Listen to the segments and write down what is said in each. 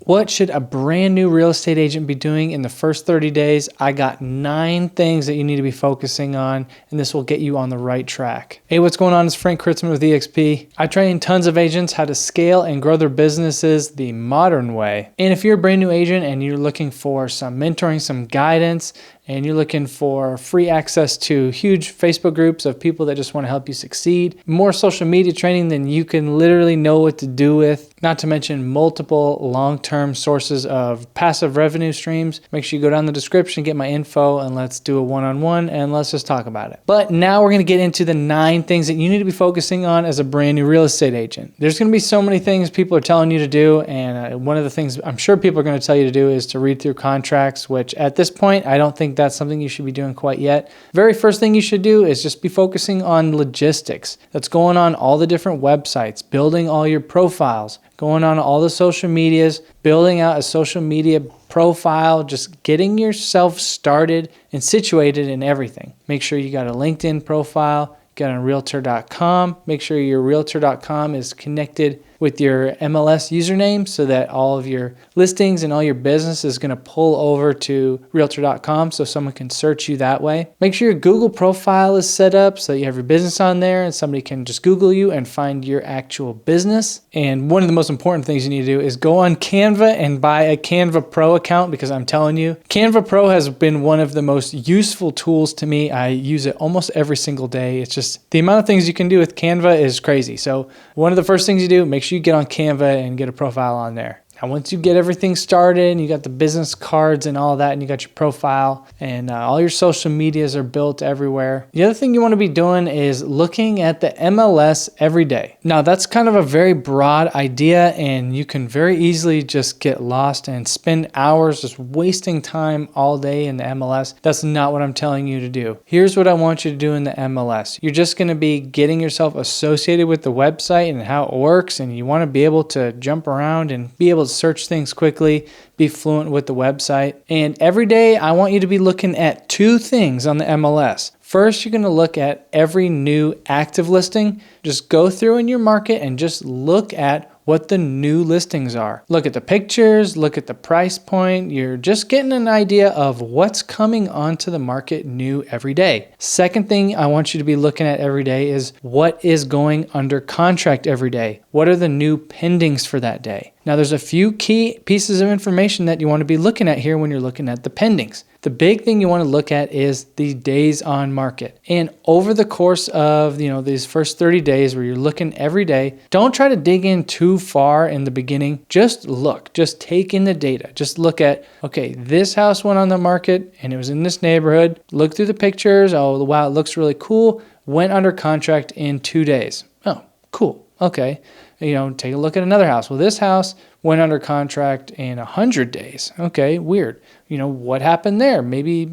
What should a brand new real estate agent be doing in the first 30 days? I got 9 things that you need to be focusing on, and this will get you on the right track. Hey, what's going on? It's Frank Kritzman with eXp. I train tons of agents how to scale and grow their businesses the modern way. And if you're a brand new agent and you're looking for some mentoring, some guidance, and you're looking for free access to huge Facebook groups of people that just want to help you succeed, more social media training than you can literally know what to do with, not to mention multiple long-term sources of passive revenue streams, make sure you go down the description, get my info, and let's do a one-on-one and let's just talk about it. But now we're going to get into the 9 things that you need to be focusing on as a brand new real estate agent. There's going to be so many things people are telling you to do, and one of the things I'm sure people are going to tell you to do is to read through contracts, which at this point, I don't think that's something you should be doing quite yet. Very first thing you should do is just be focusing on logistics. That's going on all the different websites, building all your profiles, going on all the social medias, building out a social media profile, just getting yourself started and situated in everything. Make sure you got a LinkedIn profile, get on Realtor.com. Make sure your Realtor.com is connected with your MLS username so that all of your listings and all your business is going to pull over to Realtor.com so someone can search you that way. Make sure your Google profile is set up so that you have your business on there and somebody can just Google you and find your actual business. And one of the most important things you need to do is go on Canva and buy a Canva Pro account, because I'm telling you, Canva Pro has been one of the most useful tools to me. I use it almost every single day. It's just the amount of things you can do with Canva is crazy. So one of the first things you do, make sure you get on Canva and get a profile on there. Now, once you get everything started and you got the business cards and all that, and you got your profile and all your social medias are built everywhere, the other thing you want to be doing is looking at the MLS every day. Now, that's kind of a very broad idea, and you can very easily just get lost and spend hours just wasting time all day in the MLS. That's not what I'm telling you to do. Here's what I want you to do in the MLS. You're just going to be getting yourself associated with the website and how it works, and you want to be able to jump around and be able to search things quickly, be fluent with the website. And every day I want you to be looking at 2 things on the MLS. First, you're going to look at every new active listing. Just go through in your market and just look at what the new listings are. Look at the pictures, look at the price point. You're just getting an idea of what's coming onto the market new every day. Second thing I want you to be looking at every day is what is going under contract every day. What are the new pendings for that day? Now, there's a few key pieces of information that you want to be looking at here when you're looking at the pendings. The big thing you want to look at is the days on market. And over the course of, these first 30 days where you're looking every day, don't try to dig in too far in the beginning. Just look, just take in the data. Just look at, okay, this house went on the market and it was in this neighborhood. Look through the pictures. Oh, wow, it looks really cool. Went under contract in 2 days. Oh, cool. Okay. Take a look at another house. Well, this house went under contract in 100 days. Okay, weird. What happened there? Maybe,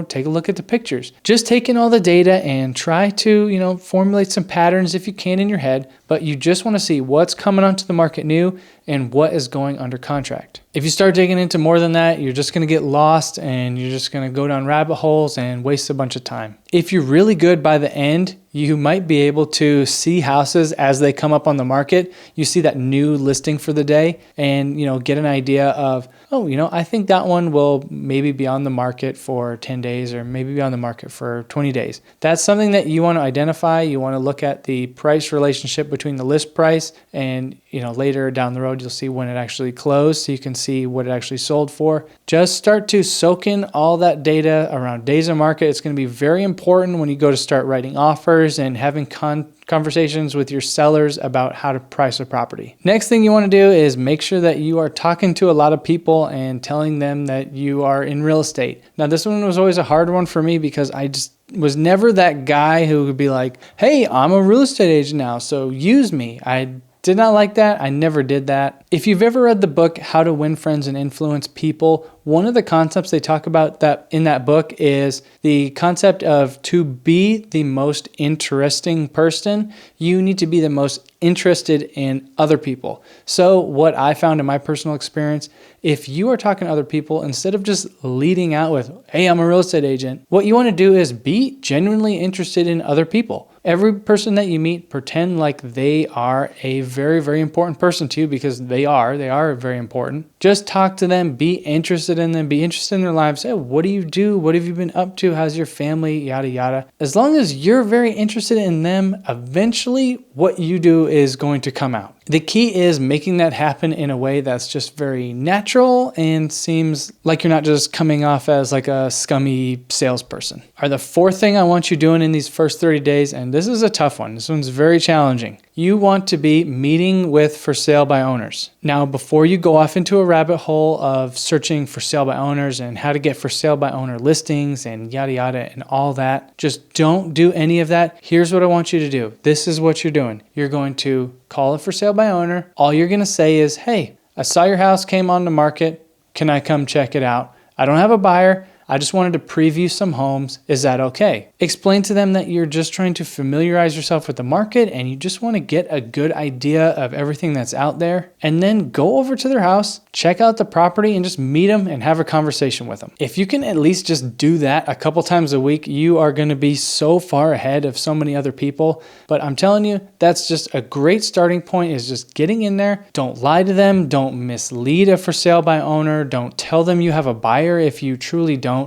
take a look at the pictures. Just take in all the data and try to, formulate some patterns if you can in your head, but you just want to see what's coming onto the market new and what is going under contract. If you start digging into more than that, you're just going to get lost and you're just going to go down rabbit holes and waste a bunch of time. If you're really good by the end, you might be able to see houses as they come up on the market. You see that new listing for the day and, get an idea of, I think that one will maybe be on the market for 10 days or maybe be on the market for 20 days. That's something that you want to identify. You want to look at the price relationship between the list price and, later down the road, you'll see when it actually closed so you can see what it actually sold for. Just start to soak in all that data around days on market. It's going to be very important when you go to start writing offers and having conversations with your sellers about how to price a property. Next thing you want to do is make sure that you are talking to a lot of people and telling them that you are in real estate. Now, this one was always a hard one for me because I just was never that guy who would be like, hey, I'm a real estate agent now, so use me. I did not like that. I never did that. If you've ever read the book, How to Win Friends and Influence People, one of the concepts they talk about that in that book is the concept of to be the most interesting person, you need to be the most interested in other people. So what I found in my personal experience, if you are talking to other people, instead of just leading out with, hey, I'm a real estate agent, what you want to do is be genuinely interested in other people. Every person that you meet, pretend like they are a very, very important person to you, because they are very important. Just talk to them, be interested in them, be interested in their lives. Hey, what do you do? What have you been up to? How's your family? Yada, yada. As long as you're very interested in them, eventually what you do is going to come out. The key is making that happen in a way that's just very natural and seems like you're not just coming off as like a scummy salesperson. All right, the fourth thing I want you doing in these first 30 days, and this is a tough one. This one's very challenging. You want to be meeting with for sale by owners. Now, before you go off into a rabbit hole of searching for sale by owners and how to get for sale by owner listings and yada, yada, and all that, just don't do any of that. Here's what I want you to do. This is what you're doing. You're going to call it for sale by owner. All you're going to say is, hey, I saw your house came on the market. Can I come check it out? I don't have a buyer. I just wanted to preview some homes. Is that okay? Explain to them that you're just trying to familiarize yourself with the market and you just want to get a good idea of everything that's out there. And then go over to their house, check out the property, and just meet them and have a conversation with them. If you can at least just do that a couple times a week, you are going to be so far ahead of so many other people. But I'm telling you, that's just a great starting point, is just getting in there. Don't lie to them. Don't mislead a for sale by owner. Don't tell them you have a buyer if you truly don't.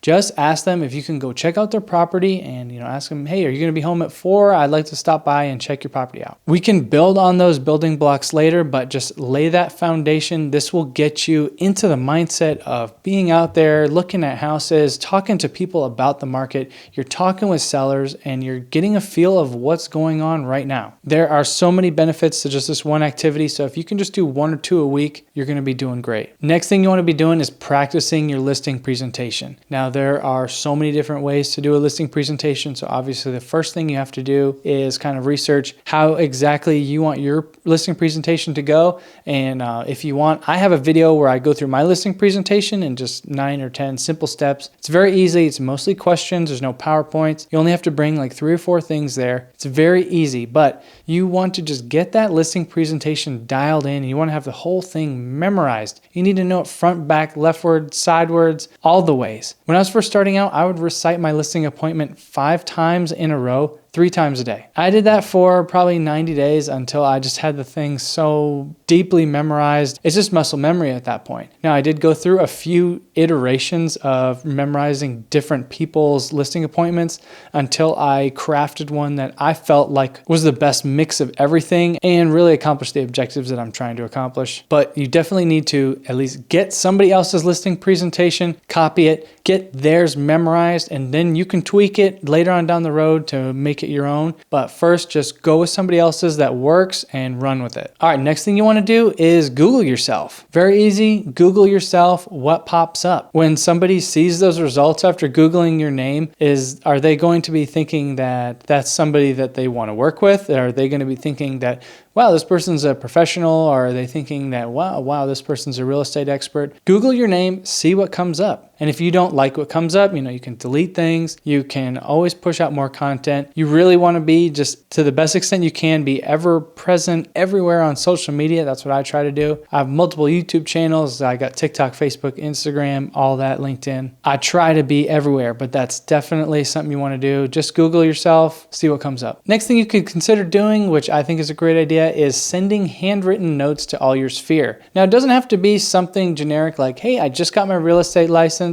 Just ask them if you can go check out their property and, ask them, hey, are you going to be home at 4? I'd like to stop by and check your property out. We can build on those building blocks later, but just lay that foundation. This will get you into the mindset of being out there, looking at houses, talking to people about the market. You're talking with sellers and you're getting a feel of what's going on right now. There are so many benefits to just this one activity. So if you can just do 1 or 2 a week, you're going to be doing great. Next thing you want to be doing is practicing your listing presentation. Now, there are so many different ways to do a listing presentation. So obviously the first thing you have to do is kind of research how exactly you want your listing presentation to go. And if you want, I have a video where I go through my listing presentation in just 9 or 10 simple steps. It's very easy. It's mostly questions. There's no PowerPoints. You only have to bring like 3 or 4 things there. It's very easy, but you want to just get that listing presentation dialed in and you want to have the whole thing memorized. You need to know it front, back, leftward, sidewards, all the ways. When I was first starting out, I would recite my listing appointment 5 times in a row, 3 times a day. I did that for probably 90 days until I just had the thing so deeply memorized. It's just muscle memory at that point. Now, I did go through a few iterations of memorizing different people's listing appointments until I crafted one that I felt like was the best mix of everything and really accomplished the objectives that I'm trying to accomplish. But you definitely need to at least get somebody else's listing presentation, copy it, get theirs memorized, and then you can tweak it later on down the road to make it your own. But first, just go with somebody else's that works and run with it. All right, next thing you want to do is Google yourself. Very easy. Google yourself. What pops up? When somebody sees those results after Googling your name, are they going to be thinking that that's somebody that they want to work with? Are they going to be thinking that, wow, this person's a professional? Or are they thinking that, wow, this person's a real estate expert? Google your name, see what comes up. And if you don't like what comes up, you can delete things. You can always push out more content. You really want to be, just to the best extent you can, be ever present everywhere on social media. That's what I try to do. I have multiple YouTube channels. I got TikTok, Facebook, Instagram, all that, LinkedIn. I try to be everywhere, but that's definitely something you want to do. Just Google yourself, see what comes up. Next thing you could consider doing, which I think is a great idea, is sending handwritten notes to all your sphere. Now, it doesn't have to be something generic like, hey, I just got my real estate license.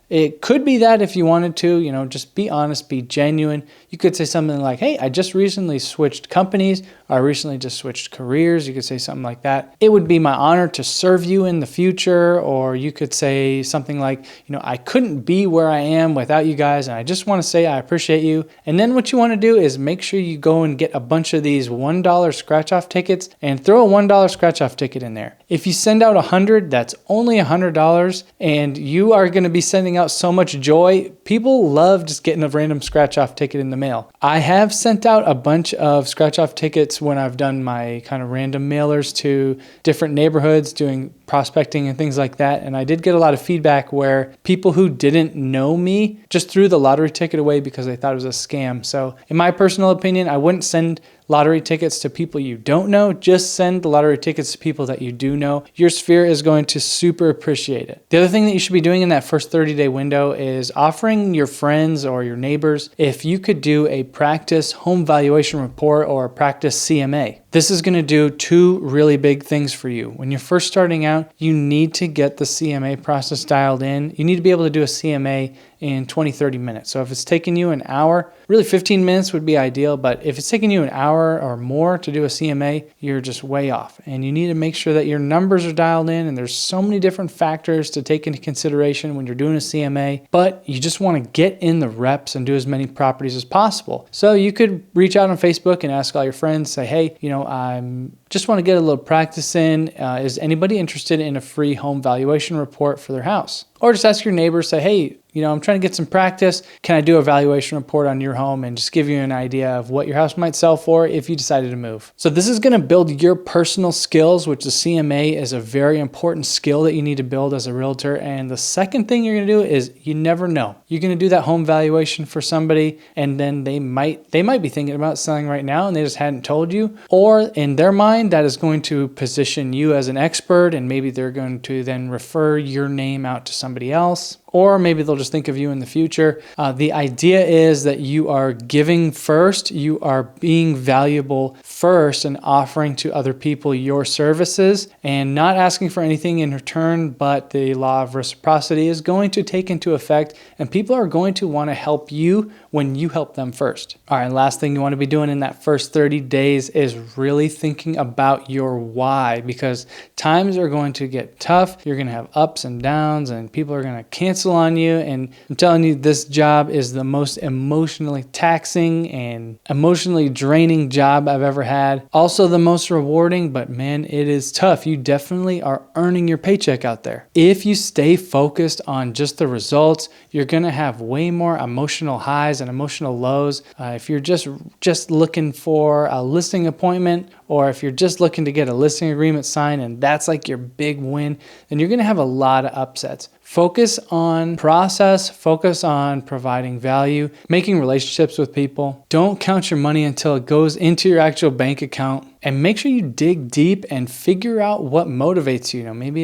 It could be that if you wanted to, just be honest, be genuine. You could say something like, hey, I just recently switched companies, or I recently just switched careers. You could say something like that. It would be my honor to serve you in the future. Or you could say something like, I couldn't be where I am without you guys, and I just want to say I appreciate you. And then what you want to do is make sure you go and get a bunch of these $1 scratch-off tickets and throw a $1 scratch-off ticket in there. If you send out 100, that's only $100, and you are going to be sending out so much joy. People love just getting a random scratch-off ticket in the mail. I have sent out a bunch of scratch-off tickets when I've done my kind of random mailers to different neighborhoods, doing prospecting and things like that. And I did get a lot of feedback where people who didn't know me just threw the lottery ticket away because they thought it was a scam. So in my personal opinion, I wouldn't send lottery tickets to people you don't know. Just send the lottery tickets to people that you do know. Your sphere is going to super appreciate it. The other thing that you should be doing in that first 30-day window is offering your friends or your neighbors if you could do a practice home valuation report or a practice CMA. This is going to do two really big things for you. When you're first starting out, you need to get the CMA process dialed in. You need to be able to do a CMA in 20, 30 minutes. So if it's taking you an hour, really 15 minutes would be ideal, but if it's taking you an hour or more to do a CMA, you're just way off. And you need to make sure that your numbers are dialed in, and there's so many different factors to take into consideration when you're doing a CMA, but you just want to get in the reps and do as many properties as possible. So you could reach out on Facebook and ask all your friends, say, hey, I'm just want to get a little practice in. Is anybody interested in a free home valuation report for their house? Or just ask your neighbors, say, hey, I'm trying to get some practice. Can I do a valuation report on your home and just give you an idea of what your house might sell for if you decided to move? So this is going to build your personal skills, which the CMA is a very important skill that you need to build as a realtor. And the second thing you're going to do is you never know. You're going to do that home valuation for somebody, and then they might be thinking about selling right now and they just hadn't told you. Or in their mind, that is going to position you as an expert, and maybe they're going to then refer your name out to somebody else. Or maybe they'll just think of you in the future. The idea is that you are giving first, you are being valuable first and offering to other people your services and not asking for anything in return, but the law of reciprocity is going to take into effect, and people are going to want to help you when you help them first. All right, last thing you want to be doing in that first 30 days is really thinking about your why, because times are going to get tough. You're going to have ups and downs, and people are going to cancel on you. And I'm telling you, this job is the most emotionally taxing and emotionally draining job I've ever had. Also the most rewarding, but man, it is tough. You definitely are earning your paycheck out there. If you stay focused on just the results, you're going to have way more emotional highs and emotional lows. If you're just looking for a listing appointment, or if you're just looking to get a listing agreement signed and that's like your big win, then you're going to have a lot of upsets. Focus on process, focus on providing value, making relationships with people. Don't count your money until it goes into your actual bank account, and make sure you dig deep and figure out what motivates you. Maybe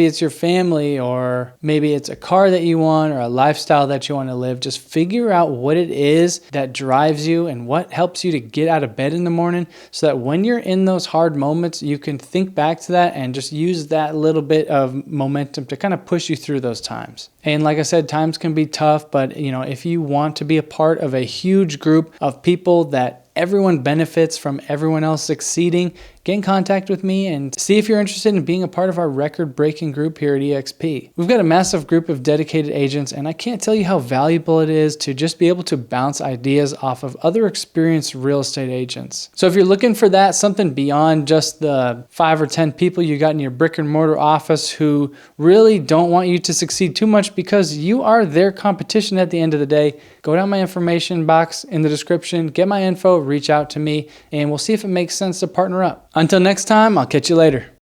it's your family, or maybe it's a car that you want, or a lifestyle that you want to live. Just figure out what it is that drives you and what helps you to get out of bed in the morning, so that when you're in those hard moments, you can think back to that and just use that little bit of momentum to kind of push you through those times. And like I said, times can be tough, but if you want to be a part of a huge group of people that everyone benefits from everyone else succeeding, get in contact with me and see if you're interested in being a part of our record-breaking group here at eXp. We've got a massive group of dedicated agents, and I can't tell you how valuable it is to just be able to bounce ideas off of other experienced real estate agents. So if you're looking for that, something beyond just the 5 or 10 people you got in your brick and mortar office who really don't want you to succeed too much because you are their competition at the end of the day, go down my information box in the description, get my info, reach out to me, and we'll see if it makes sense to partner up. Until next time, I'll catch you later.